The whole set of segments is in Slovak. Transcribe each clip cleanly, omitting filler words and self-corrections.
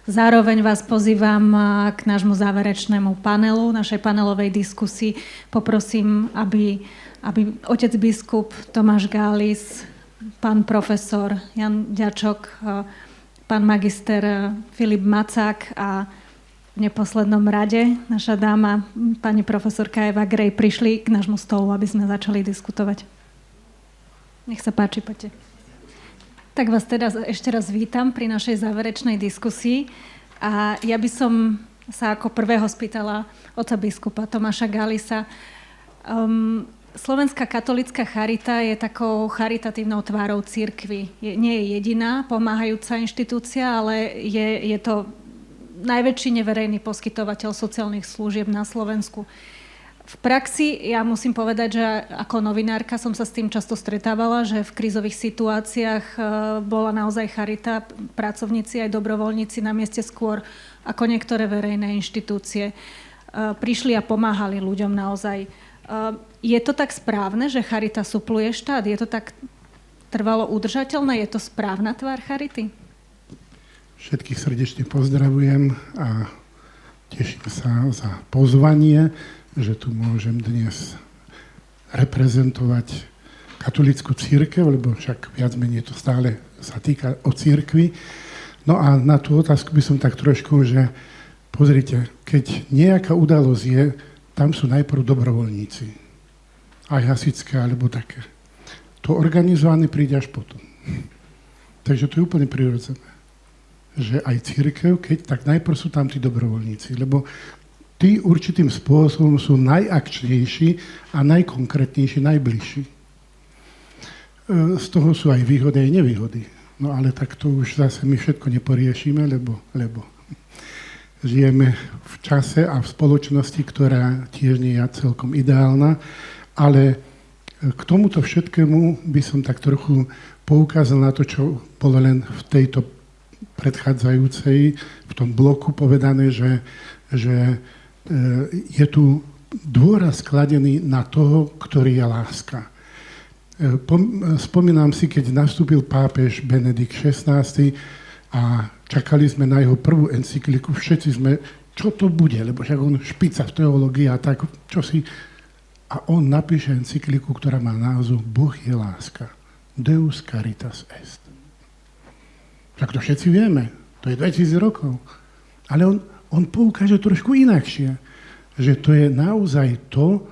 Zároveň vás pozývam k nášmu záverečnému panelu, našej panelovej diskusii. Poprosím, aby otec biskup Tomáš Gális, pán profesor Jan Ďačok, pán magister Filip Macák a v neposlednom rade naša dáma, pani profesorka Eva Grej, prišli k nášmu stolu, aby sme začali diskutovať. Nech sa páči, poďte. Tak vás teda ešte raz vítam pri našej záverečnej diskusii a ja by som sa ako prvého spýtala otca biskupa Tomáša Gálisa. Slovenská katolícka charita je takou charitatívnou tvárou cirkvi. Nie je jediná pomáhajúca inštitúcia, ale je to najväčší neverejný poskytovateľ sociálnych služieb na Slovensku. V praxi ja musím povedať, že ako novinárka som sa s tým často stretávala, že v krízových situáciách bola naozaj charita, pracovníci aj dobrovoľníci na mieste skôr ako niektoré verejné inštitúcie. Prišli a pomáhali ľuďom naozaj. Je to tak správne, že charita supluje štát? Je to tak trvalo udržateľné? Je to správna tvár charity? Všetkých srdečne pozdravujem a teším sa za pozvanie, že tu môžem dnes reprezentovať katolícku cirkev, lebo však viac menej to stále sa týka o cirkvi. No a na tú otázku by som tak trošku, že pozrite, keď nejaká udalosť je, tam sú najprv dobrovoľníci. Aj hasičské, alebo také. To organizované príde až potom. Takže to je úplne prirodzené. Že aj cirkev, keď tak najprv sú tam tí dobrovoľníci, lebo tí určitým spôsobom sú najakčnejší a najkonkrétnejší, najbližší. Z toho sú aj výhody, aj nevýhody. No ale tak to už zase my všetko neporiešime, lebo žijeme v čase a v spoločnosti, ktorá tiež nie je celkom ideálna, ale k tomuto všetkému by som tak trochu poukázal na to, čo bolo len v tejto predchádzajúcej, v tom bloku povedané, že je tu dôraz skladený na toho, ktorý je láska. Spomínam si, keď nastúpil pápež Benedikt XVI a čakali sme na jeho prvú encykliku, všetci sme, čo to bude, lebo však on špica v teológii a tak, čo si... A on napíše encykliku, ktorá má názov Boh je láska. Deus caritas est. Však to všetci vieme, to je 2000 rokov. Ale on poukáže trošku inakšie, že to je naozaj to,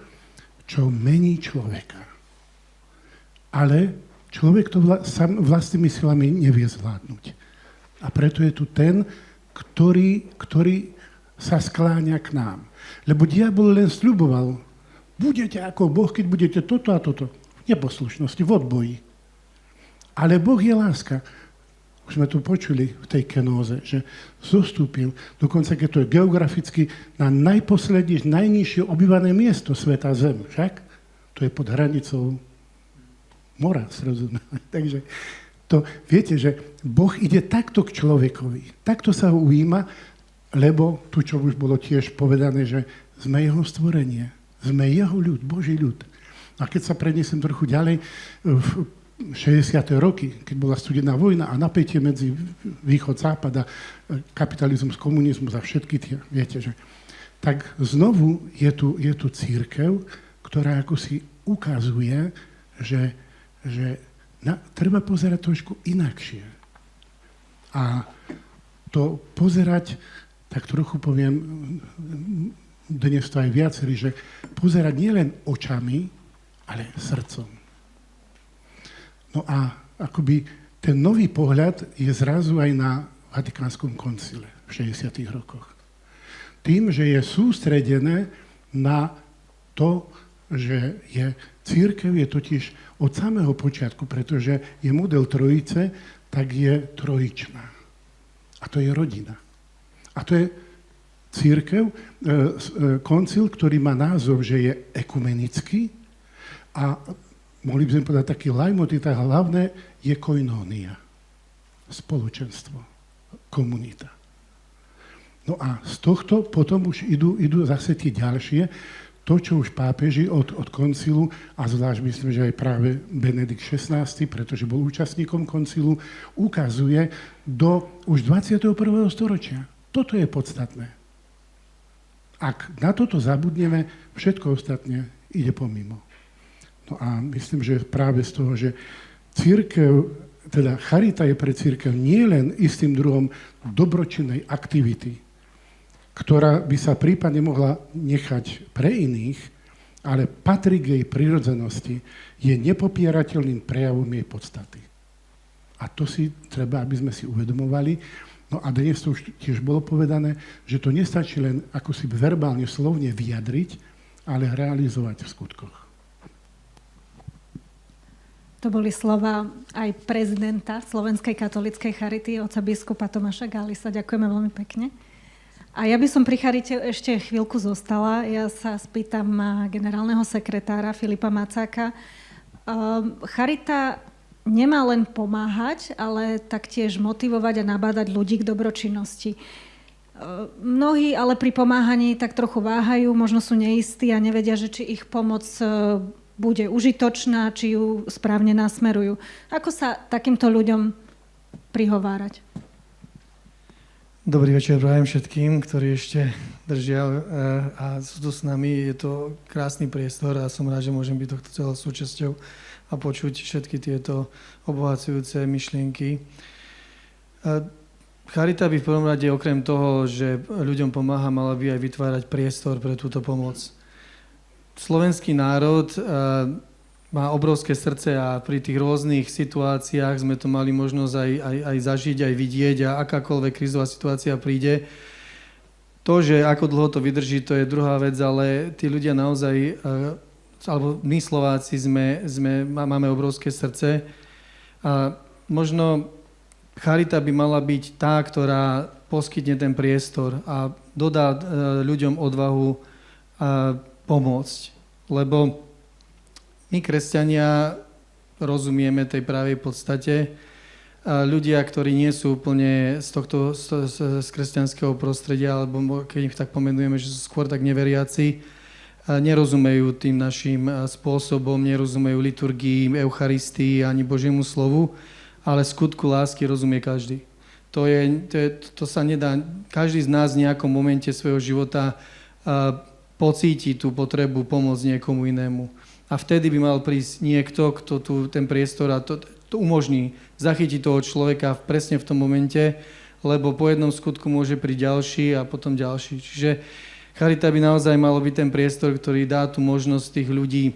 čo mení človeka. Ale človek to sám vlastnými silami nevie zvládnuť. A preto je tu ten, ktorý sa skláňa k nám. Lebo diabol len sľuboval, budete ako Boh, keď budete toto a toto. V neposlušnosti, v odboji. Ale Boh je láska. Už sme tu počuli v tej kenóze, že zostúpil, dokonca keď to je geograficky, na najposlednejšie, najnižšie obývané miesto sveta Zem. Však? To je pod hranicou mora, srozumie. Takže to, viete, že Boh ide takto k človekovi. Takto sa ho ujíma, lebo tu, čo už bolo tiež povedané, že sme jeho stvorenie. Sme jeho ľud, Boží ľud. A keď sa preniesem trochu ďalej, v 60. roky, keď bola studená vojna a napätie medzi východ-západ a kapitalizmus, komunizmus a všetky tie, viete, že... Tak znovu je tu cirkev, ktorá ako si ukazuje, že treba pozerať trošku inakšie. A to pozerať, tak trochu poviem, dnes to aj viacerí, že pozerať nielen očami, ale srdcom. No a akoby ten nový pohľad je zrazu aj na Vatikánskom koncile v 60. rokoch. Tým, že je sústredené na to, že cirkev je totiž od samého počiatku, pretože je model trojice, tak je trojičná. A to je rodina. A to je cirkev, koncil, ktorý má názov, že je ekumenický a mohli by sme povedať taký lajmoty, tak hlavné je koinónia. Spoločenstvo, komunita. No a z tohto potom už idú zase tie ďalšie, to, čo už pápeži od koncilu, a zvlášť myslím, že aj práve Benedikt XVI, pretože bol účastníkom koncilu, ukazuje do už 21. storočia. Toto je podstatné. Ak na toto zabudneme, všetko ostatné ide pomimo. No a myslím, že práve z toho, že cirkev, teda charita je pre cirkev nie len istým druhom dobročinnej aktivity, ktorá by sa prípadne mohla nechať pre iných, ale patrí k jej prirodzenosti, je nepopierateľným prejavom jej podstaty. A to si treba, aby sme si uvedomovali. No a dnes to už tiež bolo povedané, že to nestačí len ako si verbálne, slovne vyjadriť, ale realizovať v skutkoch. To boli slova aj prezidenta Slovenskej katolíckej charity, otca biskupa Tomáša Galisa. Ďakujeme veľmi pekne. A ja by som pri charite ešte chvíľku zostala. Ja sa spýtam generálneho sekretára Filipa Macáka. Charita nemá len pomáhať, ale taktiež motivovať a nabádať ľudí k dobročinnosti. Mnohí ale pri pomáhaní tak trochu váhajú, možno sú neistí a nevedia, že či ich pomoc bude užitočná, či ju správne nasmerujú. Ako sa takýmto ľuďom prihovárať? Dobrý večer prajem všetkým, ktorí ešte držia a sú tu s nami. Je to krásny priestor a som rád, že môžem byť tohto celou súčasťou a počuť všetky tieto obohacujúce myšlienky. Charita by v prvom rade okrem toho, že ľuďom pomáha, mala by aj vytvárať priestor pre túto pomoc. Slovenský národ má obrovské srdce a pri tých rôznych situáciách sme to mali možnosť aj zažiť, aj vidieť a akákoľvek krízová situácia príde. To, že ako dlho to vydrží, to je druhá vec, ale tí ľudia naozaj, alebo my Slováci máme obrovské srdce a možno charita by mala byť tá, ktorá poskytne ten priestor a dodá ľuďom odvahu pomôcť, lebo my, kresťania, rozumieme tej pravej podstate. Ľudia, ktorí nie sú úplne z kresťanského prostredia, alebo keď ich tak pomenujeme, že sú skôr tak neveriaci, nerozumejú tým našim spôsobom, nerozumejú liturgii, Eucharistii ani Božiemu slovu, ale skutku lásky rozumie každý. To sa nedá. Každý z nás v nejakom momente svojho života pocíti tú potrebu pomôcť niekomu inému. A vtedy by mal prísť niekto, kto tu ten priestor a to umožní zachytiť toho človeka presne v tom momente, lebo po jednom skutku môže prísť ďalší a potom ďalší. Čiže charita by naozaj malo byť ten priestor, ktorý dá tú možnosť tých ľudí,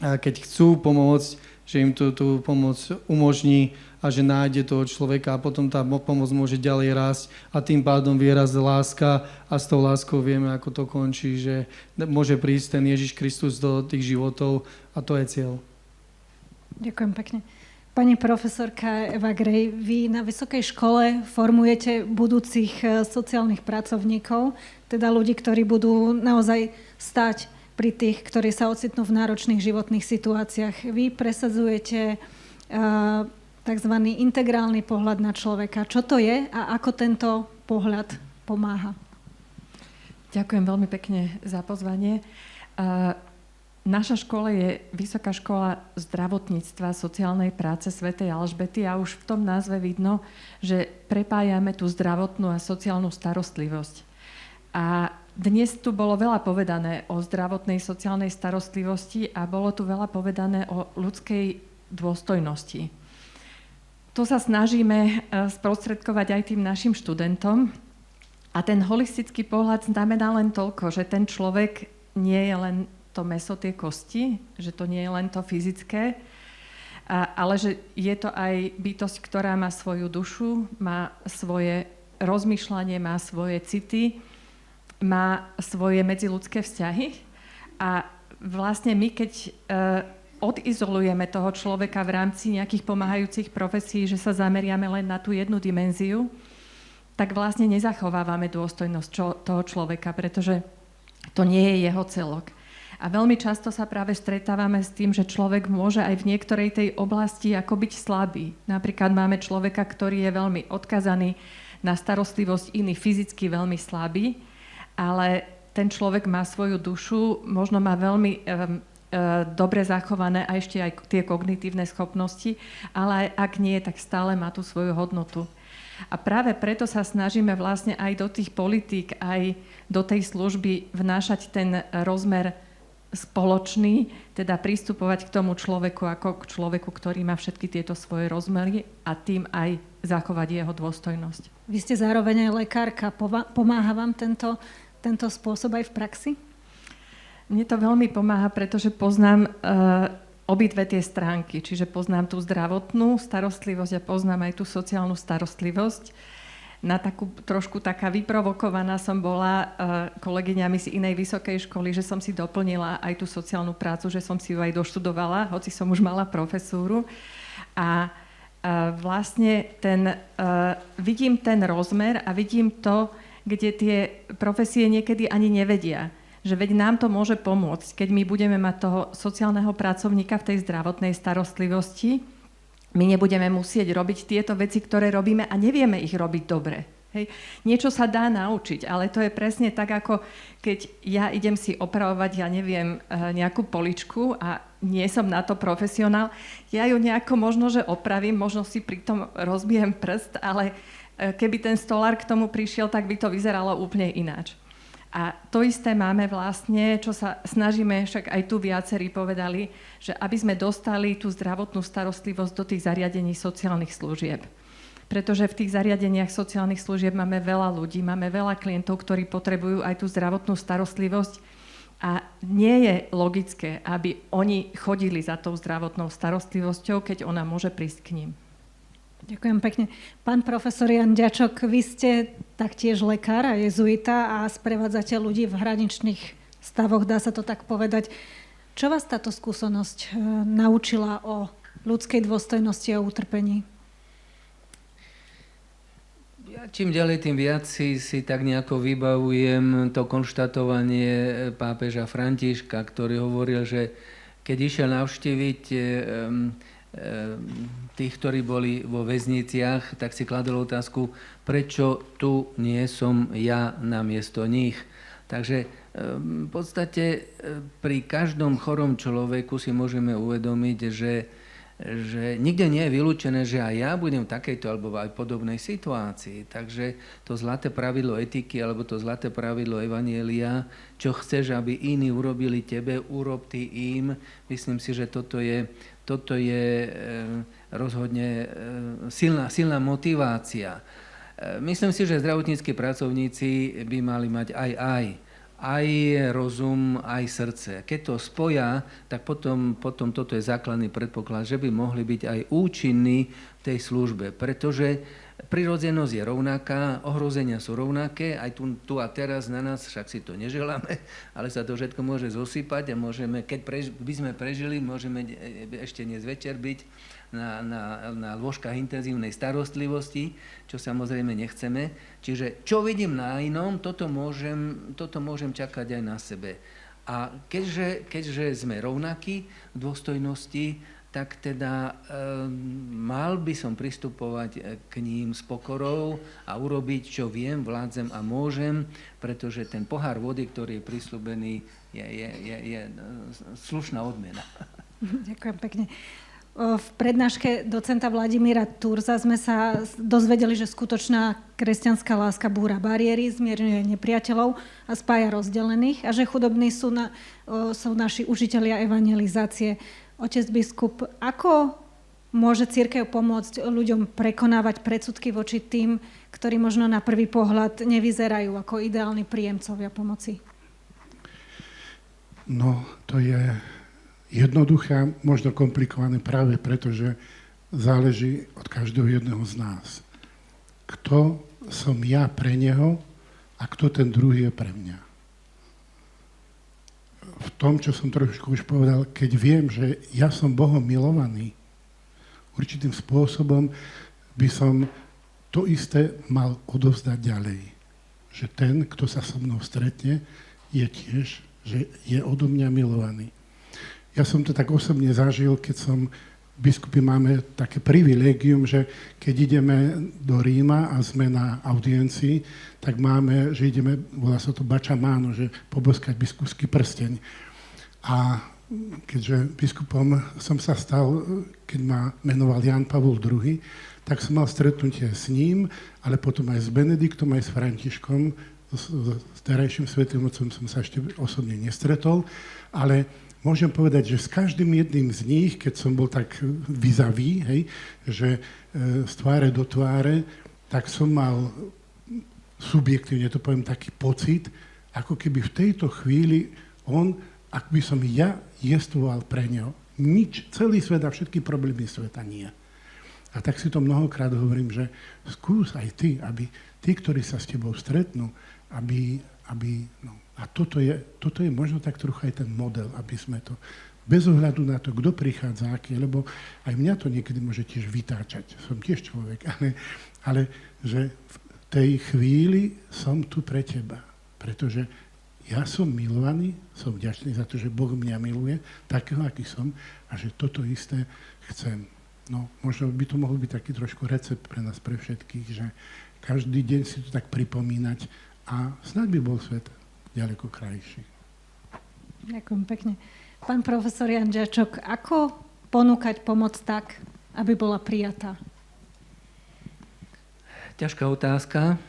keď chcú pomôcť, že im tú pomoc umožní a že nájde toho človeka a potom tá pomoc môže ďalej rásť a tým pádom vyrásť láska a s tou láskou vieme, ako to končí, že môže prísť ten Ježiš Kristus do tých životov a to je cieľ. Ďakujem pekne. Pani profesorka Eva Grej, vy na vysokej škole formujete budúcich sociálnych pracovníkov, teda ľudí, ktorí budú naozaj stáť pri tých, ktorí sa ocitnú v náročných životných situáciách. Vy presadzujete tzv. Integrálny pohľad na človeka. Čo to je a ako tento pohľad pomáha? Ďakujem veľmi pekne za pozvanie. Naša škola je Vysoká škola zdravotníctva, sociálnej práce svätej Alžbety a už v tom názve vidno, že prepájame tú zdravotnú a sociálnu starostlivosť. A dnes tu bolo veľa povedané o zdravotnej sociálnej starostlivosti a bolo tu veľa povedané o ľudskej dôstojnosti. To sa snažíme sprostredkovať aj tým našim študentom. A ten holistický pohľad znamená len toľko, že ten človek nie je len to mäso, tie kosti, že to nie je len to fyzické, ale že je to aj bytosť, ktorá má svoju dušu, má svoje rozmýšľanie, má svoje city, má svoje medziľudské vzťahy. A vlastne my, keď odizolujeme toho človeka v rámci nejakých pomáhajúcich profesí, že sa zameriame len na tú jednu dimenziu, tak vlastne nezachovávame dôstojnosť toho človeka, pretože to nie je jeho celok. A veľmi často sa práve stretávame s tým, že človek môže aj v niektorej tej oblasti ako byť slabý. Napríklad máme človeka, ktorý je veľmi odkazaný na starostlivosť iných, fyzicky veľmi slabý, ale ten človek má svoju dušu, možno má veľmi dobre zachované a ešte aj tie kognitívne schopnosti, ale ak nie, tak stále má tú svoju hodnotu. A práve preto sa snažíme vlastne aj do tých politík, aj do tej služby vnášať ten rozmer spoločný, teda pristupovať k tomu človeku ako k človeku, ktorý má všetky tieto svoje rozmery a tým aj zachovať jeho dôstojnosť. Vy ste zároveň aj lekárka. Pomáha vám tento spôsob aj v praxi? Mne to veľmi pomáha, pretože poznám obidve tie stránky. Čiže poznám tú zdravotnú starostlivosť a poznám aj tú sociálnu starostlivosť. Na takú trošku taká vyprovokovaná som bola kolegyňami z inej vysokej školy, že som si doplnila aj tú sociálnu prácu, že som si ju aj doštudovala, hoci som už mala profesúru. A vlastne vidím ten rozmer a vidím to, kde tie profesie niekedy ani nevedia. Že veď nám to môže pomôcť, keď my budeme mať toho sociálneho pracovníka v tej zdravotnej starostlivosti. My nebudeme musieť robiť tieto veci, ktoré robíme a nevieme ich robiť dobre. Hej. Niečo sa dá naučiť, ale to je presne tak, ako keď ja idem si opravovať, ja neviem, nejakú poličku a nie som na to profesionál. Ja ju nejako možno, že opravím, možno si pritom rozbijem prst, ale keby ten stolár k tomu prišiel, tak by to vyzeralo úplne ináč. A to isté máme vlastne, čo sa snažíme, však aj tu viacerí povedali, že aby sme dostali tú zdravotnú starostlivosť do tých zariadení sociálnych služieb. Pretože v tých zariadeniach sociálnych služieb máme veľa ľudí, máme veľa klientov, ktorí potrebujú aj tú zdravotnú starostlivosť a nie je logické, aby oni chodili za tou zdravotnou starostlivosťou, keď ona môže prísť k ním. Ďakujem pekne. Pán profesor Jan Ďačok, vy ste taktiež lekár a jezuita a sprevádzate ľudí v hraničných stavoch, dá sa to tak povedať. Čo vás táto skúsenosť naučila o ľudskej dôstojnosti a utrpení? Ja čím ďalej, tým viac si tak nejako vybavujem to konštatovanie pápeža Františka, ktorý hovoril, že keď išiel navštíviť tých, ktorí boli vo väzniciach, tak si kladol otázku, prečo tu nie som ja namiesto nich. Takže v podstate pri každom chorom človeku si môžeme uvedomiť, že nikde nie je vylúčené, že aj ja budem v takejto alebo aj podobnej situácii. Takže to zlaté pravidlo etiky alebo to zlaté pravidlo evanjelia, čo chceš, aby iní urobili tebe, urob ty im. Myslím si, že toto je rozhodne silná motivácia. Myslím si, že zdravotnícki pracovníci by mali mať aj rozum, aj srdce. Keď to spoja, tak potom toto je základný predpoklad, že by mohli byť aj účinní v tej službe, pretože prirodzenosť je rovnaká, ohrozenia sú rovnaké, aj tu a teraz na nás, však si to neželáme, ale sa to všetko môže zosypať a môžeme, keď by sme prežili, môžeme ešte dnes večer byť na lôžkach intenzívnej starostlivosti, čo samozrejme nechceme. Čiže čo vidím na inom, toto môžem čakať aj na sebe. A keďže sme rovnakí v dôstojnosti, tak teda mal by som pristupovať k ním s pokorou a urobiť, čo viem, vládzem a môžem, pretože ten pohár vody, ktorý je prisľúbený, je slušná odmena. Ďakujem pekne. V prednáške docenta Vladimíra Turza sme sa dozvedeli, že skutočná kresťanská láska búra bariéry, zmierňuje nepriateľov a spája rozdelených a že chudobní sú naši užitelia evangelizácie. Otec biskup, ako môže cirkev pomôcť ľuďom prekonávať predsudky voči tým, ktorí možno na prvý pohľad nevyzerajú ako ideálni príjemcovia pomoci? No, to je jednoduché, možno komplikované práve preto, že záleží od každého jedného z nás. Kto som ja pre neho a kto ten druhý je pre mňa. V tom, čo som trošku už povedal, keď viem, že ja som Bohom milovaný, určitým spôsobom by som to isté mal odovzdať ďalej. Že ten, kto sa so mnou stretne, je tiež, že je odo mňa milovaný. Ja som to tak osobne zažil, keď som biskupy máme také privilégium, že keď ideme do Ríma a sme na audiencii, tak máme, že ideme, volá sa to bačamáno, že poboskať biskupský prsteň. A keďže biskupom som sa stal, keď ma menoval Ján Pavol II, tak som mal stretnutie s ním, ale potom aj s Benediktom, aj s Františkom. S terajším svätým otcom som sa ešte osobne nestretol, ale môžem povedať, že s každým jedným z nich, keď som bol tak vis-a-vis, hej, že z tváre do tváre, tak som mal subjektívne, to poviem, taký pocit, ako keby v tejto chvíli on, ak by som ja jestvoval pre neho, nič, celý svet a všetky problémy sveta nie. A tak si to mnohokrát hovorím, že skús aj ty, aby tí, ktorí sa s tebou stretnú, aby no, a toto je možno tak trochu aj ten model, aby sme to, bez ohľadu na to, kto prichádza, aký, lebo aj mňa to niekedy môže tiež vytáčať. Som tiež človek, ale že v tej chvíli som tu pre teba. Pretože ja som milovaný, som vďačný za to, že Boh mňa miluje, takého, aký som, a že toto isté chcem. No, možno by to mohol byť taký trošku recept pre nás, pre všetkých, že každý deň si to tak pripomínať a snáď by bol svet ďaleko krajší. Ďakujem pekne. Pán profesor Ján Žačok, ako ponúkať pomoc tak, aby bola prijatá? Ťažká otázka.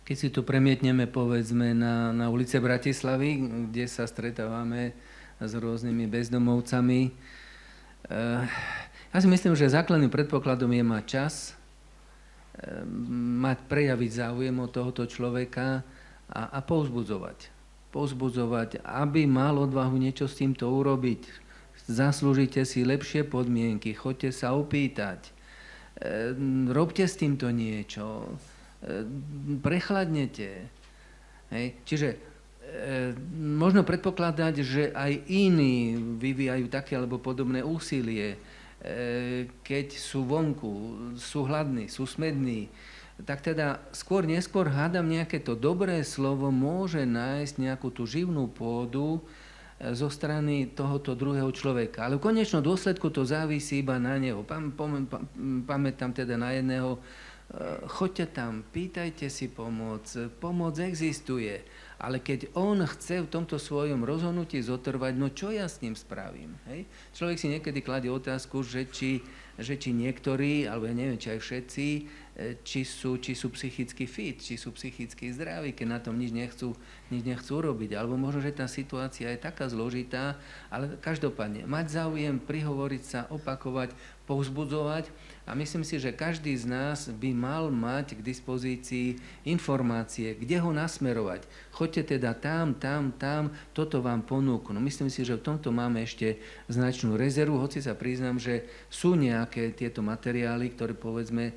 Keď si to premietneme, povedzme, na ulice Bratislavy, kde sa stretávame s rôznymi bezdomovcami, ja si myslím, že základným predpokladom je mať čas, prejaviť záujem od tohoto človeka a povzbudzovať. Povzbudzovať, aby mal odvahu niečo s týmto urobiť. Zaslúžite si lepšie podmienky, choďte sa opýtať, robte s týmto niečo, prechladnete. Hej. Čiže možno predpokladať, že aj iní vyvíjajú také alebo podobné úsilie, keď sú vonku, sú hladní, sú smední, tak teda neskôr hádam nejaké to dobré slovo môže nájsť nejakú tú živnú pôdu zo strany tohoto druhého človeka. Ale v konečnom dôsledku to závisí iba na neho. Pamätám teda na jedného, choďte tam, pýtajte si pomoc existuje. Ale keď on chce v tomto svojom rozhodnutí zotrvať, no čo ja s ním spravím? Hej? Človek si niekedy kladie otázku, že či niektorí, alebo ja neviem, či aj všetci, či sú psychicky fit, či sú psychicky zdraví, keď na tom nič nechcú robiť. Alebo možno, že tá situácia je taká zložitá, ale každopádne mať záujem, prihovoriť sa, opakovať, povzbudzovať. A myslím si, že každý z nás by mal mať k dispozícii informácie, kde ho nasmerovať. Choďte teda tam, toto vám ponúknu. Myslím si, že v tomto máme ešte značnú rezervu, hoci sa priznám, že sú nejaké tieto materiály, ktoré povedzme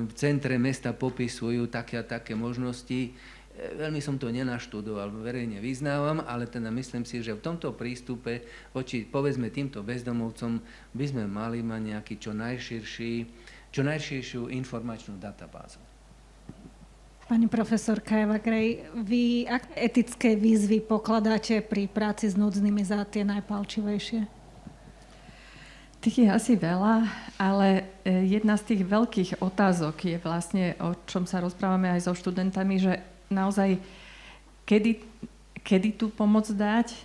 v centre mesta popisujú také a také možnosti. Veľmi som to nenaštudoval, verejne vyznávam, ale teda myslím si, že v tomto prístupe voči, povedzme, týmto bezdomovcom by sme mali mať nejaký čo najširšiu informačnú databázu. Pani profesorka Eva Grej, vy aké etické výzvy pokladáte pri práci s núdznymi za tie najpálčivejšie? Tých je asi veľa, ale jedna z tých veľkých otázok je vlastne, o čom sa rozprávame aj so študentami, že naozaj, kedy tú pomoc dať,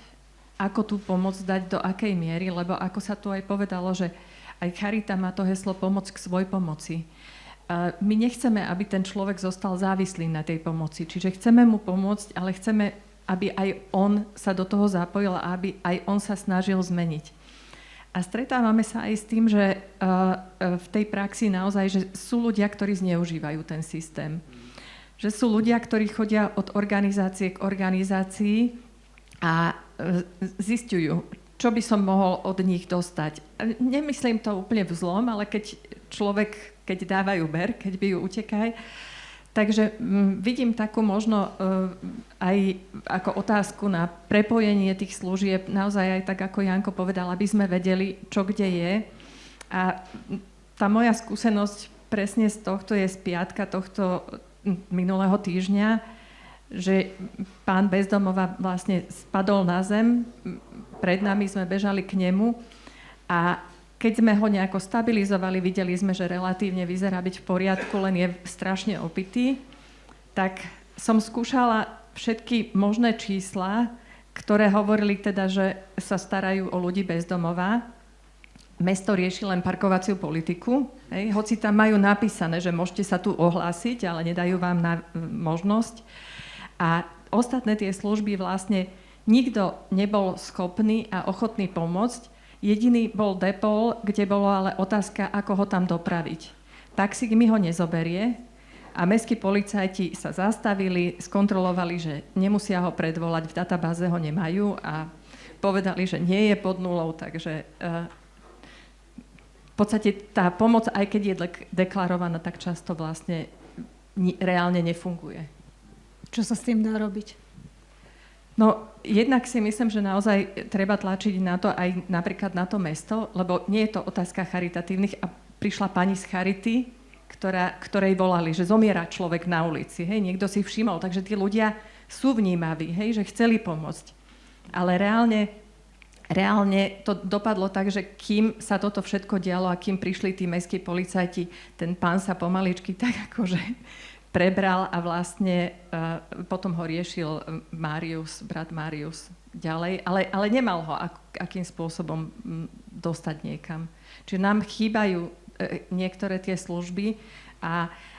ako tú pomoc dať, do akej miery, lebo ako sa tu aj povedalo, že aj charita má to heslo pomoc k svojpomoci. My nechceme, aby ten človek zostal závislý na tej pomoci, čiže chceme mu pomôcť, ale chceme, aby aj on sa do toho zapojil a aby aj on sa snažil zmeniť. A stretávame sa aj s tým, že v tej praxi naozaj, že sú ľudia, ktorí zneužívajú ten systém. Že sú ľudia, ktorí chodia od organizácie k organizácii a zisťujú, čo by som mohol od nich dostať. Nemyslím to úplne vzlom, ale keď dávajú ber, keď bijú utekaj. Takže vidím takú možno aj ako otázku na prepojenie tých služieb, naozaj aj tak, ako Janko povedal, aby sme vedeli, čo kde je. A tá moja skúsenosť presne z tohto je z piatka tohto minulého týždňa, že pán bezdomova vlastne spadol na zem, pred nami sme bežali k nemu a keď sme ho nejako stabilizovali, videli sme, že relatívne vyzerá byť v poriadku, len je strašne opitý, tak som skúšala všetky možné čísla, ktoré hovorili teda, že sa starajú o ľudí bez domova. Mesto rieši len parkovaciu politiku, hoci tam majú napísané, že môžete sa tu ohlásiť, ale nedajú vám možnosť. A ostatné tie služby vlastne nikto nebol schopný a ochotný pomôcť. Jediný bol Depol, kde bolo ale otázka, ako ho tam dopraviť. Taxík mi ho nezoberie a mestskí policajti sa zastavili, skontrolovali, že nemusia ho predvolať, v databáze ho nemajú a povedali, že nie je pod nulou, takže v podstate tá pomoc, aj keď je deklarovaná, tak často vlastne reálne nefunguje. Čo sa s tým dá robiť? No, jednak si myslím, že naozaj treba tlačiť na to aj napríklad na to mesto, lebo nie je to otázka charitatívnych a prišla pani z Charity, ktorej volali, že zomiera človek na ulici, hej, niekto si všimol, takže tí ľudia sú vnímaví, hej, že chceli pomôcť. Ale reálne to dopadlo tak, že kým sa toto všetko dialo a kým prišli tí mestskí policajti, ten pán sa pomaličky tak akože prebral a vlastne potom ho riešil brat Márius ďalej, ale nemal ho akým spôsobom dostať niekam. Čiže nám chýbajú niektoré tie služby,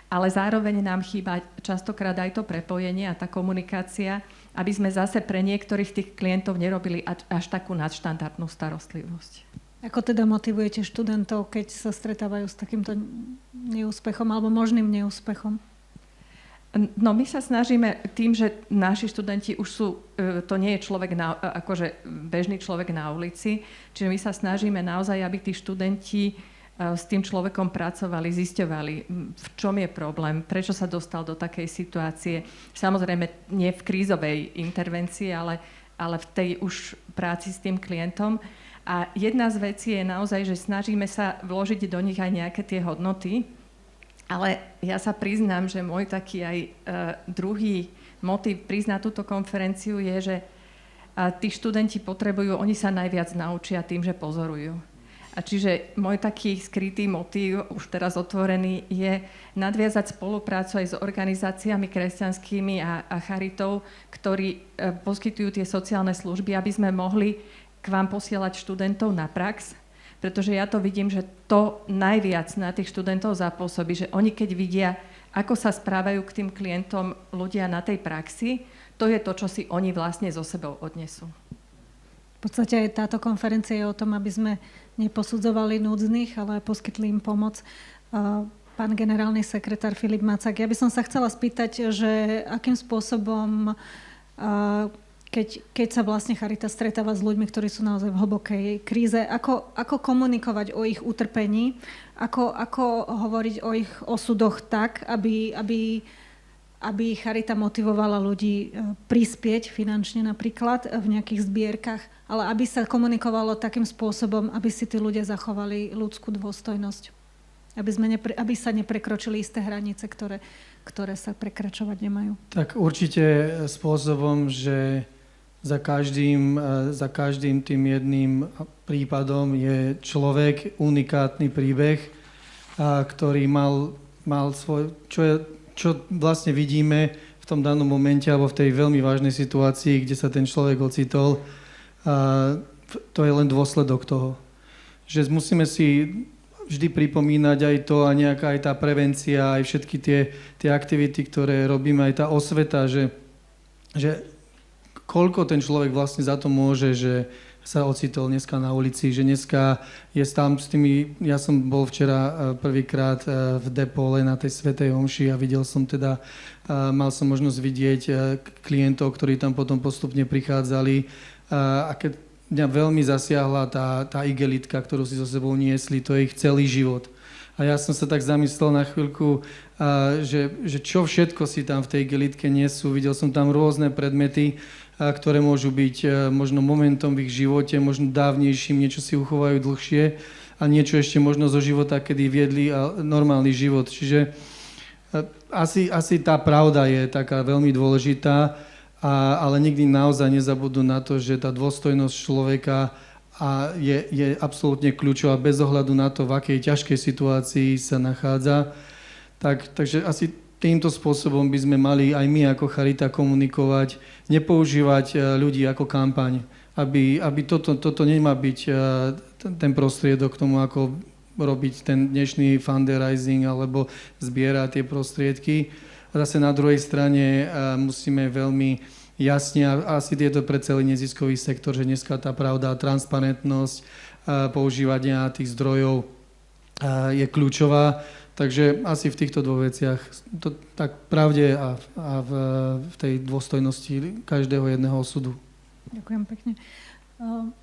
ale zároveň nám chýba častokrát aj to prepojenie a tá komunikácia, aby sme zase pre niektorých tých klientov nerobili až takú nadštandardnú starostlivosť. Ako teda motivujete študentov, keď sa stretávajú s takýmto neúspechom alebo možným neúspechom? No my sa snažíme tým, že naši študenti už sú, to nie je človek akože bežný človek na ulici, čiže my sa snažíme naozaj, aby tí študenti s tým človekom pracovali, zisťovali, v čom je problém, prečo sa dostal do takej situácie. Samozrejme nie v krízovej intervencii, ale v tej už práci s tým klientom. A jedna z vecí je naozaj, že snažíme sa vložiť do nich aj nejaké tie hodnoty, ale ja sa priznám, že môj taký aj druhý motív prísť na túto konferenciu je, že tí študenti potrebujú, oni sa najviac naučia tým, že pozorujú. A čiže môj taký skrytý motív, už teraz otvorený, je nadviazať spoluprácu aj s organizáciami kresťanskými a charitou, ktorí poskytujú tie sociálne služby, aby sme mohli k vám posielať študentov na prax, pretože ja to vidím, že to najviac na tých študentov zapôsobí, že oni keď vidia, ako sa správajú k tým klientom ľudia na tej praxi, to je to, čo si oni vlastne so sebou odnesú. V podstate aj táto konferencia je o tom, aby sme neposudzovali núdznych, ale poskytli im pomoc. Pán generálny sekretár Filip Macák, ja by som sa chcela spýtať, že akým spôsobom keď sa vlastne Charita stretáva s ľuďmi, ktorí sú naozaj v hlbokej kríze, ako komunikovať o ich utrpení, ako hovoriť o ich osudoch tak, aby Charita motivovala ľudí prispieť finančne napríklad v nejakých zbierkach, ale aby sa komunikovalo takým spôsobom, aby si tí ľudia zachovali ľudskú dôstojnosť. Aby sa neprekročili isté hranice, ktoré sa prekračovať nemajú. Tak určite spôsobom, že za každým tým jedným prípadom je človek, unikátny príbeh, ktorý mal svoj, čo vlastne vidíme v tom danom momente alebo v tej veľmi vážnej situácii, kde sa ten človek ocitol. To je len dôsledok toho. Že musíme si vždy pripomínať aj to a nejaká aj tá prevencia, aj všetky tie aktivity, ktoré robíme, aj tá osveta, že koľko ten človek vlastne za to môže, že sa ocitol dneska na ulici, že dneska je tam s tými... Ja som bol včera prvýkrát v Depole na tej svätej omši a videl som teda, mal som možnosť vidieť klientov, ktorí tam potom postupne prichádzali a keď mňa veľmi zasiahla tá igelitka, ktorú si so sebou niesli, to je ich celý život. A ja som sa tak zamyslel na chvíľku, že čo všetko si tam v tej igelitke nesú. Videl som tam rôzne predmety, ktoré môžu byť možno momentom v ich živote, možno dávnejším, niečo si uchovajú dlhšie a niečo ešte možno zo života, kedy viedli normálny život. Čiže Asi tá pravda je taká veľmi dôležitá, ale nikdy naozaj nezabudnú na to, že tá dôstojnosť človeka je absolútne kľúčová bez ohľadu na to, v akej ťažkej situácii sa nachádza. Takže asi týmto spôsobom by sme mali aj my ako Charita komunikovať, nepoužívať ľudí ako kampaň, aby toto nemá byť ten prostriedok k tomu, ako robiť ten dnešný fundraising alebo zbierať tie prostriedky. A zase na druhej strane musíme veľmi jasne, a asi je to pre celý neziskový sektor, že dneska tá pravda a transparentnosť používania tých zdrojov je kľúčová. Takže asi v týchto dvoch veciach, to tak pravde a v tej dôstojnosti každého jedného osudu. Ďakujem pekne.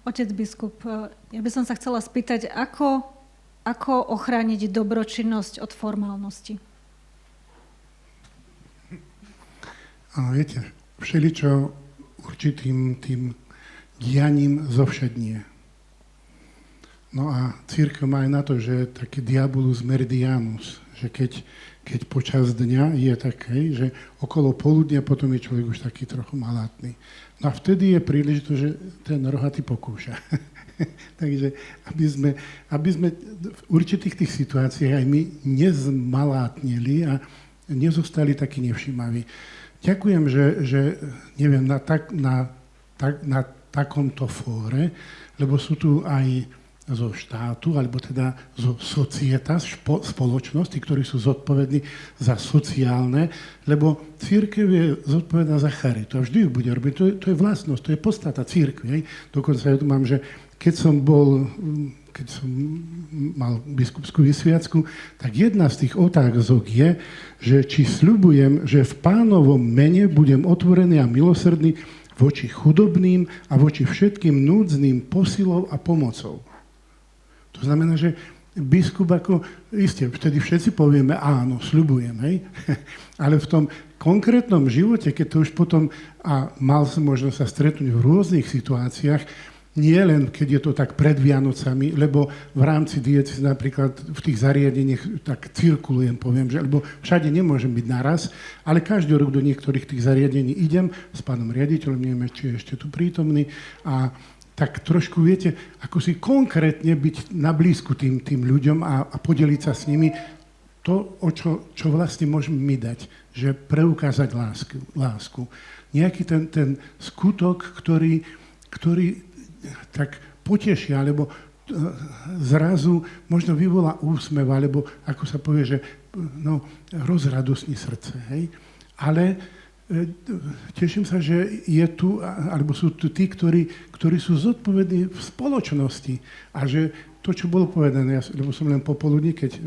Otec biskup, ja by som sa chcela spýtať, ako ochrániť dobročinnosť od formálnosti? Áno, viete, všeličo určitým tým dianím zovšednie. No a cirkev má aj na to, že taký diabolus meridianus, že keď počas dňa je také, že okolo poludnia potom je človek už taký trochu malátny. No a vtedy je príležitosť, že ten rohatý pokúša. Takže aby sme v určitých tých situáciách aj my nezmalátnili a nezostali takí nevšimaví. Ďakujem, že neviem, na takomto fóre, lebo sú tu aj zo štátu, alebo teda zo societas, spoločnosti, ktorí sú zodpovední za sociálne, lebo cirkev je zodpovedná za charitu a vždy ju bude robiť. To je vlastnosť, to je podstata cirkvi. Dokonca ja tu mám, že keď som mal biskupskú vysviacku, tak jedna z tých otázok je, že či sľubujem, že v Pánovom mene budem otvorený a milosrdný voči chudobným a voči všetkým núdznym posilou a pomocou. To znamená, že biskup isté, vtedy všetci povieme áno, sľubujem, hej? Ale v tom konkrétnom živote, keď to už potom, a mal som možnosť sa stretnúť v rôznych situáciách, nie len keď je to tak pred Vianocami, lebo v rámci diecéz napríklad v tých zariadeniach tak cirkulujem, poviem, že lebo všade nemôžem byť naraz, ale každý rok do niektorých tých zariadení idem s pánom riaditeľom, neviem, či je ešte tu prítomný, a tak trošku, viete, ako si konkrétne byť na blízku tým ľuďom a podeliť sa s nimi to, čo vlastne môžeme my dať, že preukázať lásku. Nejaký ten skutok, ktorý tak potešia, alebo zrazu možno vyvolá úsmev, alebo ako sa povie, že rozradosní srdce. Hej? Ale teším sa, že je tu, alebo sú tu tí, ktorí sú zodpovední v spoločnosti a že to, čo bolo povedané, lebo som len popoludní, keď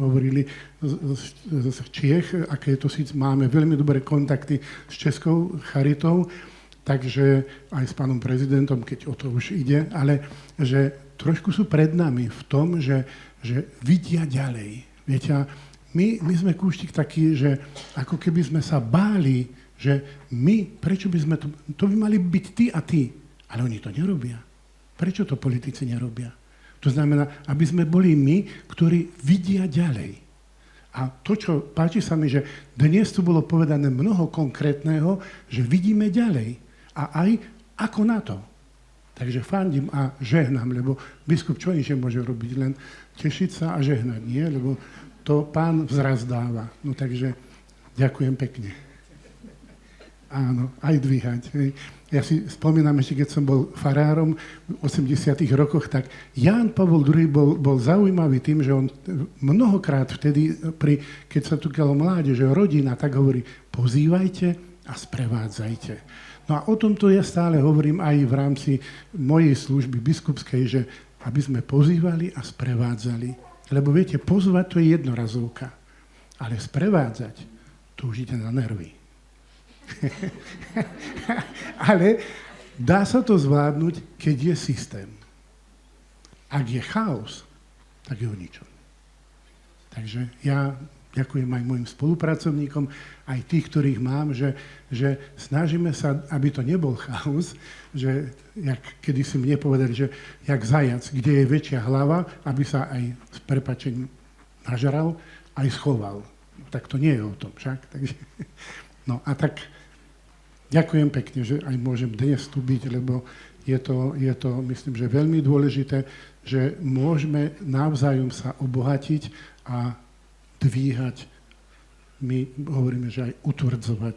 hovorili z Čiech, aké to síce máme veľmi dobré kontakty s Českou charitou, takže aj s pánom prezidentom, keď o to už ide, ale že trošku sú pred nami v tom, že vidia ďalej. Viete, my sme kúštik taký, že ako keby sme sa báli, že prečo by sme to by mali byť ty a ty, ale oni to nerobia. Prečo to politici nerobia? To znamená, aby sme boli my, ktorí vidia ďalej. A to, čo páči sa mi, že dnes tu bolo povedané mnoho konkrétneho, že vidíme ďalej. A aj ako na to. Takže fandím a žehnám, lebo biskup čo inšie môže robiť, len tešiť sa a žehnať, nie? Lebo to Pán vzrast dáva. No takže ďakujem pekne. Áno, aj dvíhať. Hej. Ja si spomínam ešte, keď som bol farárom v 80. rokoch, tak Ján Pavol II bol zaujímavý tým, že on mnohokrát vtedy, keď sa tukalo mládež, rodina, tak hovorí, pozývajte a sprevádzajte. No a o tomto ja stále hovorím aj v rámci mojej služby biskupskej, že aby sme pozývali a sprevádzali. Lebo viete, pozvať to je jednorazovka, ale sprevádzať, to už ide na nervy. Ale dá sa to zvládnuť, keď je systém. Ak je chaos, tak je o ničom. Takže ja ďakujem aj mojim spolupracovníkom, aj tých, ktorých mám, že snažíme sa, aby to nebol chaos, že jak kedysi mne povedali, že jak zajac, kde je väčšia hlava, aby sa aj s prepáčením nažral, aj schoval. tak to nie je o tom však. Takže, no a tak ďakujem pekne, že aj môžem dnes tu byť, lebo je to, myslím, že veľmi dôležité, že môžeme navzájom sa obohatiť a dvíhať, my hovoríme, že aj utvrdzovať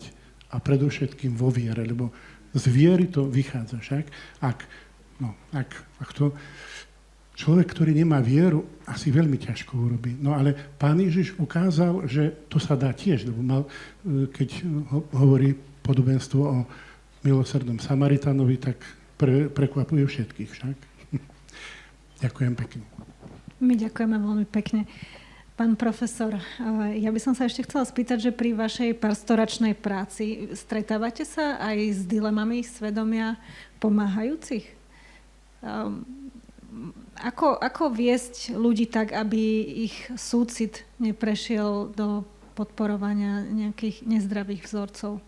a predovšetkým vo viere, lebo z viery to vychádza však. Ak to človek, ktorý nemá vieru, asi veľmi ťažko urobí. No ale Pán Ježiš ukázal, že to sa dá tiež, lebo keď hovorí podobenstvo o milosrdnom Samaritánovi, tak prekvapuje všetkých však. Ďakujem pekne. My ďakujeme veľmi pekne. Pán profesor, ja by som sa ešte chcela spýtať, že pri vašej pastoračnej práci stretávate sa aj s dilemami svedomia pomáhajúcich? Ako viesť ľudí tak, aby ich súcit neprešiel do podporovania nejakých nezdravých vzorcov?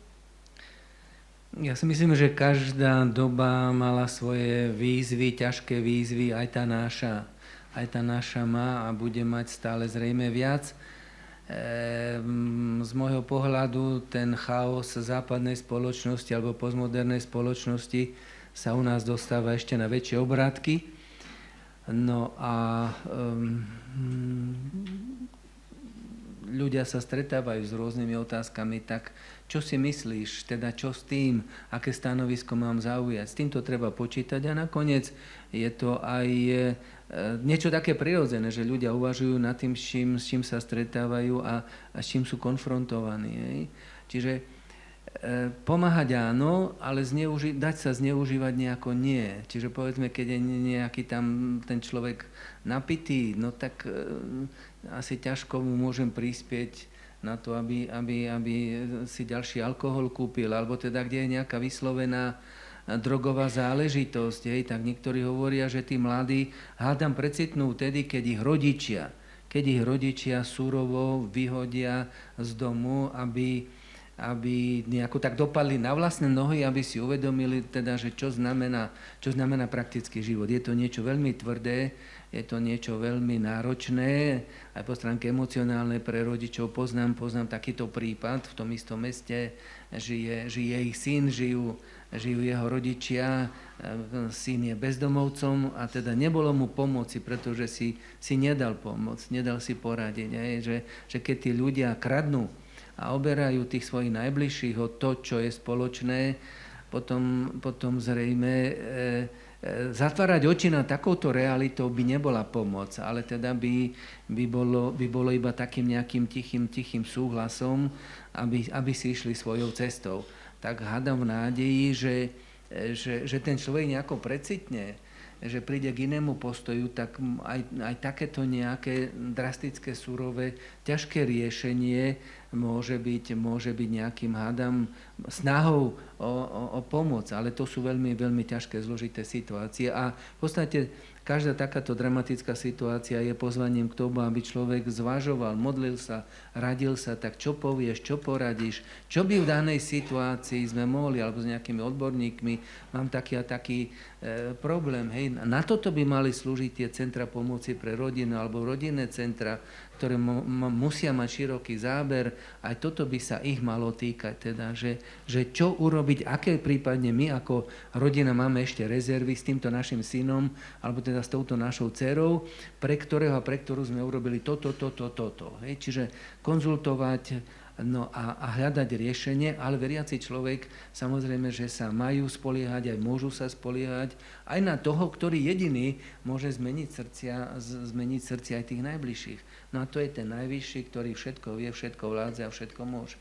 Ja si myslím, že každá doba mala svoje výzvy, ťažké výzvy, aj tá naša má a bude mať stále zrejme viac. Z môjho pohľadu ten chaos západnej spoločnosti alebo postmodernej spoločnosti sa u nás dostáva ešte na väčšie obrátky. No a ľudia sa stretávajú s rôznymi otázkami, tak čo si myslíš, teda čo s tým, aké stanovisko mám zaujať. S týmto treba počítať a nakoniec je to aj niečo také prirodzené, že ľudia uvažujú nad tým, s čím sa stretávajú a s čím sú konfrontovaní. Hej. Čiže pomáhať áno, ale dať sa zneužívať nejako nie. Čiže povedzme, keď je nejaký tam ten človek napitý, no tak asi ťažko mu môžem prispieť na to, aby si ďalší alkohol kúpil, alebo teda, kde je nejaká vyslovená drogová záležitosť, tak niektorí hovoria, že tí mladí hádam precitnú tedy, keď ich rodičia surovo vyhodia z domu, aby nejako tak dopadli na vlastné nohy, aby si uvedomili teda, že čo znamená praktický život. Je to niečo veľmi tvrdé, je to niečo veľmi náročné, aj po stránke emocionálnej pre rodičov. Poznám takýto prípad, v tom istom meste žije ich syn, žijú jeho rodičia, syn je bezdomovcom a teda nebolo mu pomoci, pretože si nedal pomôcť, nedal si poradiť. Že keď tí ľudia kradnú a oberajú tých svojich najbližších o to, čo je spoločné, potom zrejme zatvárať oči na takouto realitou by nebola pomoc, ale teda by bolo iba takým nejakým tichým súhlasom, aby si išli svojou cestou. Tak hádam v nádeji, že ten človek nejako precitne, že príde k inému postoju, tak aj takéto nejaké drastické, surové, ťažké riešenie môže byť nejakým hádam snahou o pomoc, ale to sú veľmi, veľmi ťažké, zložité situácie a v podstate každá takáto dramatická situácia je pozvaním k tomu, aby človek zvažoval, modlil sa, radil sa, tak čo povieš, čo poradíš, čo by v danej situácii sme mohli, alebo s nejakými odborníkmi, mám taký a taký problém. Hej. Na toto by mali slúžiť tie centra pomoci pre rodinu alebo rodinné centra, ktoré musia mať široký záber, aj toto by sa ich malo týkať, teda, že čo urobiť, aké prípadne my ako rodina máme ešte rezervy s týmto našim synom, alebo teda s touto našou dcerou, pre ktorú sme urobili toto. Hej. Čiže konzultovať a hľadať riešenie, ale veriaci človek samozrejme, že sa majú spoliehať, aj môžu sa spoliehať aj na toho, ktorý jediný môže zmeniť srdcia aj tých najbližších. No a to je ten najvyšší, ktorý všetko vie, všetko vládze a všetko môže.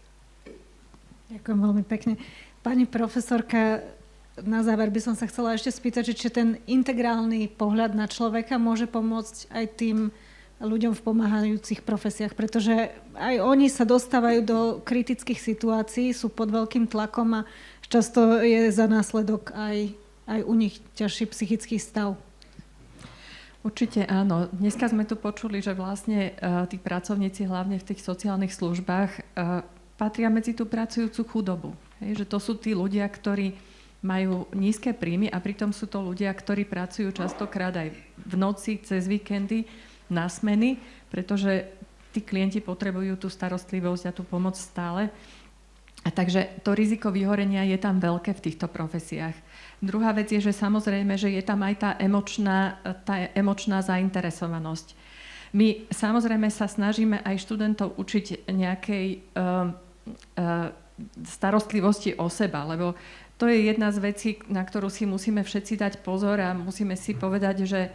Ďakujem veľmi pekne. Pani profesorka, na záver by som sa chcela ešte spýtať, či ten integrálny pohľad na človeka môže pomôcť aj tým ľuďom v pomáhajúcich profesiách, pretože aj oni sa dostávajú do kritických situácií, sú pod veľkým tlakom a často je za následok aj u nich ťažší psychický stav. Určite áno. Dneska sme tu počuli, že vlastne tí pracovníci, hlavne v tých sociálnych službách, patria medzi tú pracujúcu chudobu. Hej, že to sú tí ľudia, ktorí majú nízke príjmy a pritom sú to ľudia, ktorí pracujú častokrát aj v noci, cez víkendy, na smeny, pretože tí klienti potrebujú tú starostlivosť a tú pomoc stále. A takže to riziko vyhorenia je tam veľké v týchto profesiách. Druhá vec je, že samozrejme, že je tam aj tá emočná zainteresovanosť. My samozrejme sa snažíme aj študentov učiť nejakej starostlivosti o seba, lebo to je jedna z vecí, na ktorú si musíme všetci dať pozor a musíme si povedať, že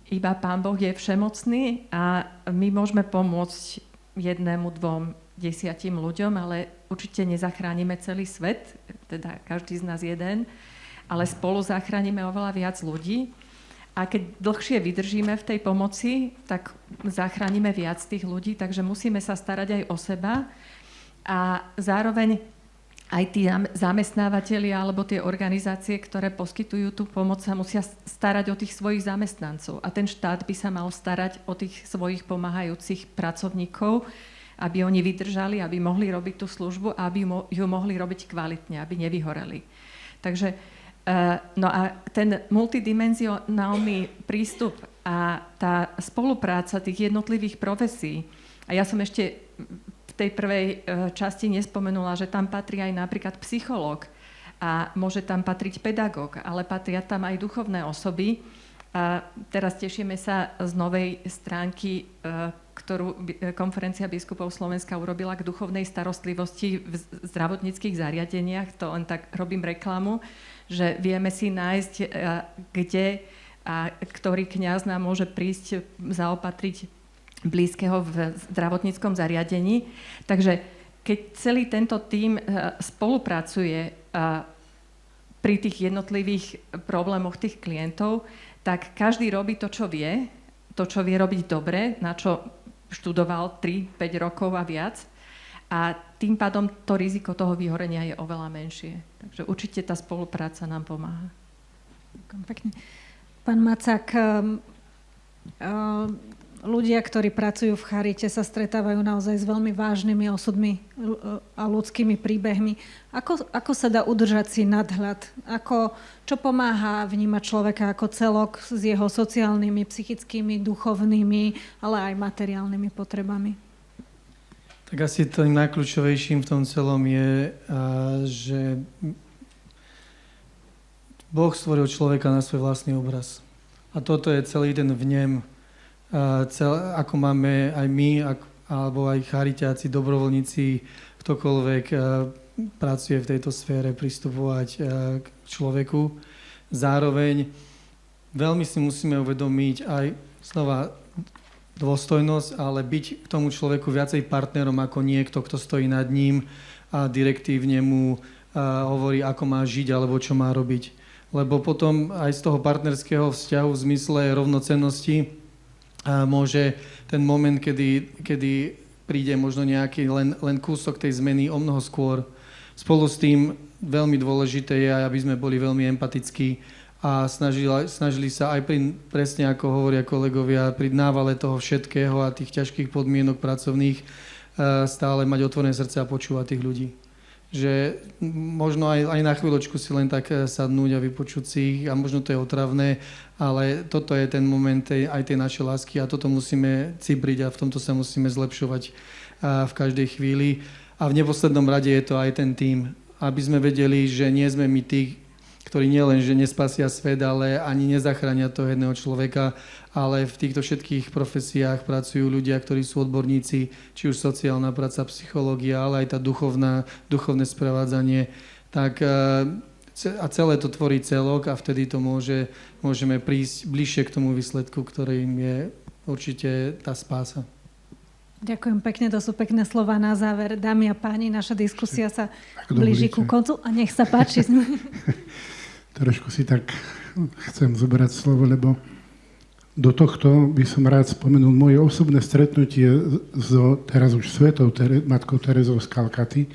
iba Pán Boh je všemocný a my môžeme pomôcť 1, 2, 10 ľuďom, ale určite nezachránime celý svet, teda každý z nás jeden, ale spolu zachránime oveľa viac ľudí. A keď dlhšie vydržíme v tej pomoci, tak zachránime viac tých ľudí, takže musíme sa starať aj o seba a zároveň aj tí zamestnávateľi alebo tie organizácie, ktoré poskytujú tú pomoc, sa musia starať o tých svojich zamestnancov. A ten štát by sa mal starať o tých svojich pomáhajúcich pracovníkov, aby oni vydržali, aby mohli robiť tú službu a aby ju mohli robiť kvalitne, aby nevyhoreli. Takže no a ten multidimenzionálny prístup a tá spolupráca tých jednotlivých profesí, a ja som ešte v tej prvej časti nespomenula, že tam patrí aj napríklad psychológ a môže tam patriť pedagóg, ale patria tam aj duchovné osoby. A teraz tešíme sa z novej stránky, ktorú Konferencia biskupov Slovenska urobila k duchovnej starostlivosti v zdravotníckych zariadeniach. To len tak robím reklamu, že vieme si nájsť, kde a ktorý kňaz nám môže prísť zaopatriť blízkeho v zdravotníckom zariadení. Takže keď celý tento tím spolupracuje pri tých jednotlivých problémoch tých klientov, tak každý robí to, čo vie robiť dobre, na čo študoval 3-5 rokov a viac. A tým pádom to riziko toho vyhorenia je oveľa menšie. Takže určite tá spolupráca nám pomáha. Ďakujem pekne. Pán Macák, ľudia, ktorí pracujú v charite, sa stretávajú naozaj s veľmi vážnymi osudmi a ľudskými príbehmi. Ako sa dá udržať si nadhľad? Čo pomáha vnímať človeka ako celok s jeho sociálnymi, psychickými, duchovnými, ale aj materiálnymi potrebami? Tak asi tým najkľúčovejším v tom celom je, že Boh stvoril človeka na svoj vlastný obraz. A toto je celý ten vnem, ako máme aj my, alebo aj charitáci, dobrovoľníci, ktokoľvek pracuje v tejto sfére, pristupovať k človeku. Zároveň veľmi si musíme uvedomiť aj znova dôstojnosť, ale byť k tomu človeku viacej partnerom ako niekto, kto stojí nad ním a direktívne mu hovorí, ako má žiť alebo čo má robiť. Lebo potom aj z toho partnerského vzťahu v zmysle rovnocennosti môže ten moment, kedy príde možno nejaký len kúsok tej zmeny o mnoho skôr. Spolu s tým veľmi dôležité je, aby sme boli veľmi empatickí a snažili sa aj presne ako hovoria kolegovia, pri návale toho všetkého a tých ťažkých podmienok pracovných stále mať otvorené srdce a počúvať tých ľudí. Že možno aj na chvíľočku si len tak sadnúť a vypočuť si ich a možno to je otravné, ale toto je ten moment aj tej našej lásky a toto musíme cibriť a v tomto sa musíme zlepšovať v každej chvíli. A v neposlednom rade je to aj ten tím, aby sme vedeli, že nie sme my tí, ktorí nielen, že nespasia svet, ale ani nezachránia toho jedného človeka, ale v týchto všetkých profesiách pracujú ľudia, ktorí sú odborníci, či už sociálna práca, psychológia, ale aj tá duchovné sprevádzanie. Tak a celé to tvorí celok a vtedy to môžeme prísť bližšie k tomu výsledku, ktorým je určite tá spása. Ďakujem pekne, to sú pekné slova na záver. Dámy a páni, naša diskusia sa blíži ku koncu a nech sa páči. Trošku si tak chcem zobrať slovo, lebo do tohto by som rád spomenul moje osobné stretnutie so teraz už svetou matkou Terezou z Kalkaty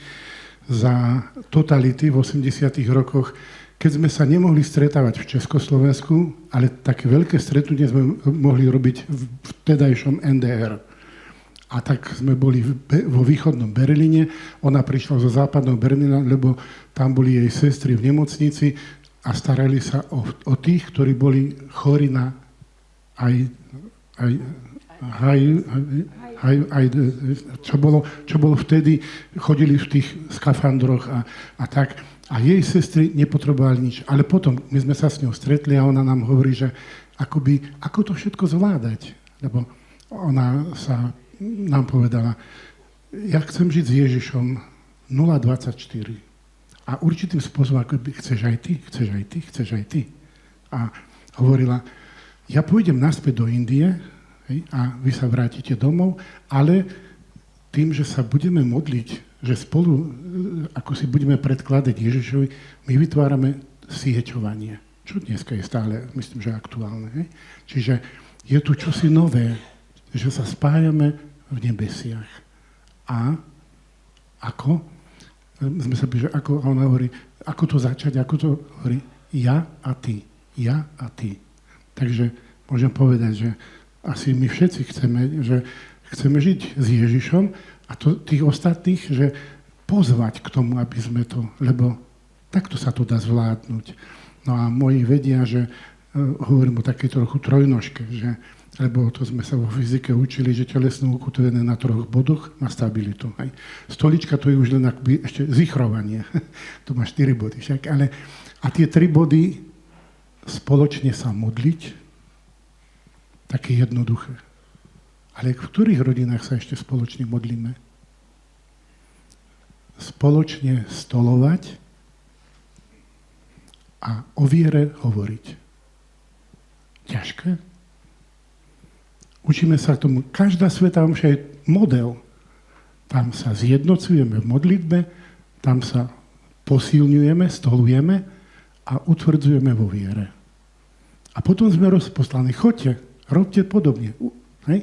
za totality v 80. rokoch, keď sme sa nemohli stretávať v Československu, ale také veľké stretnutie sme mohli robiť v vtedajšom NDR. A tak sme boli vo východnom Berlíne, ona prišla zo západného Berlína, lebo tam boli jej sestry v nemocnici a starali sa o tých, ktorí boli chorí na čo bolo vtedy, chodili v tých skafandroch a tak. A jej sestry nepotrebovali nič. Ale potom my sme sa s ňou stretli a ona nám hovorí, že ako to všetko zvládať. Lebo ona sa nám povedala, ja chcem žiť s Ježišom 0,24. A určitým spôsobom, ako by chceš aj ty. A hovorila, ja pôjdem naspäť do Indie, hej, a vy sa vrátite domov, ale tým, že sa budeme modliť, že spolu, ako si budeme predkladať Ježišovi, my vytvárame sieťovanie, čo dneska je stále, myslím, že aktuálne. Hej. Čiže je tu čosi nové, že sa spájame v nebesiach. A ako? Sme sa pýtali, ako ona hovorí, ako to začať, ako to hovorí, ja a ty. Takže môžem povedať, že asi my všetci chceme žiť s Ježišom a tých ostatných, že pozvať k tomu, aby sme to, lebo takto sa to dá zvládnuť. No a moji vedia, že hovorím o takej trochu trojnožke, lebo to sme sa vo fyzike učili, že telesné ukotvené na 3 bodoch na stabilitu. Hej. Stolička to je už len ešte zichrovanie. To má 4 body však. A tie 3 body spoločne sa modliť, také jednoduché. Ale v ktorých rodinách sa ešte spoločne modlíme? Spoločne stolovať a o viere hovoriť. Ťažké? Učíme sa tomu. Každá svätá omša je model. Tam sa zjednocujeme v modlitbe, tam sa posilňujeme, stolujeme a utvrdzujeme vo viere. A potom sme rozposlaní. Choďte, robte podobne. Hej?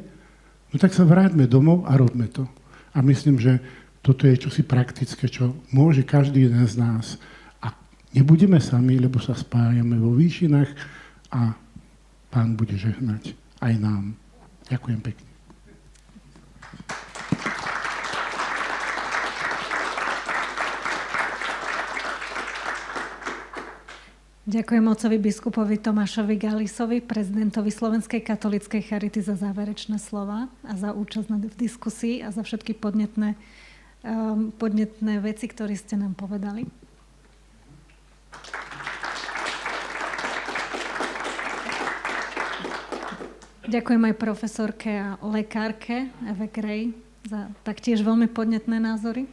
No tak sa vráťme domov a robme to. A myslím, že toto je čosi praktické, čo môže každý jeden z nás. A nebudeme sami, lebo sa spájame vo výšinách a Pán bude žehnať aj nám. Ďakujem pekne. Ďakujem otcovi biskupovi Tomášovi Galisovi, prezidentovi Slovenskej katolíckej charity za záverečné slova a za účasť v diskusii a za všetky podnetné veci, ktoré ste nám povedali. Ďakujem aj profesorke a lekárke Eve Grej za taktiež veľmi podnetné názory.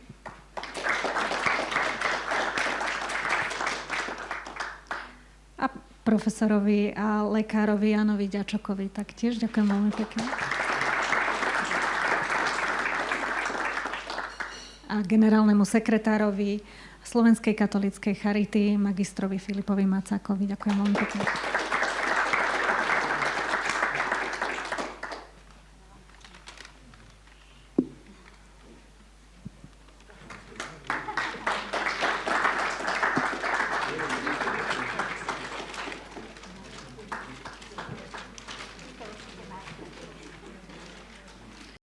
A profesorovi a lekárovi Jánovi Ďačokovi taktiež. Ďakujem veľmi pekne. A generálnemu sekretárovi Slovenskej katolíckej charity, magistrovi Filipovi Macákovi. Ďakujem veľmi pekne.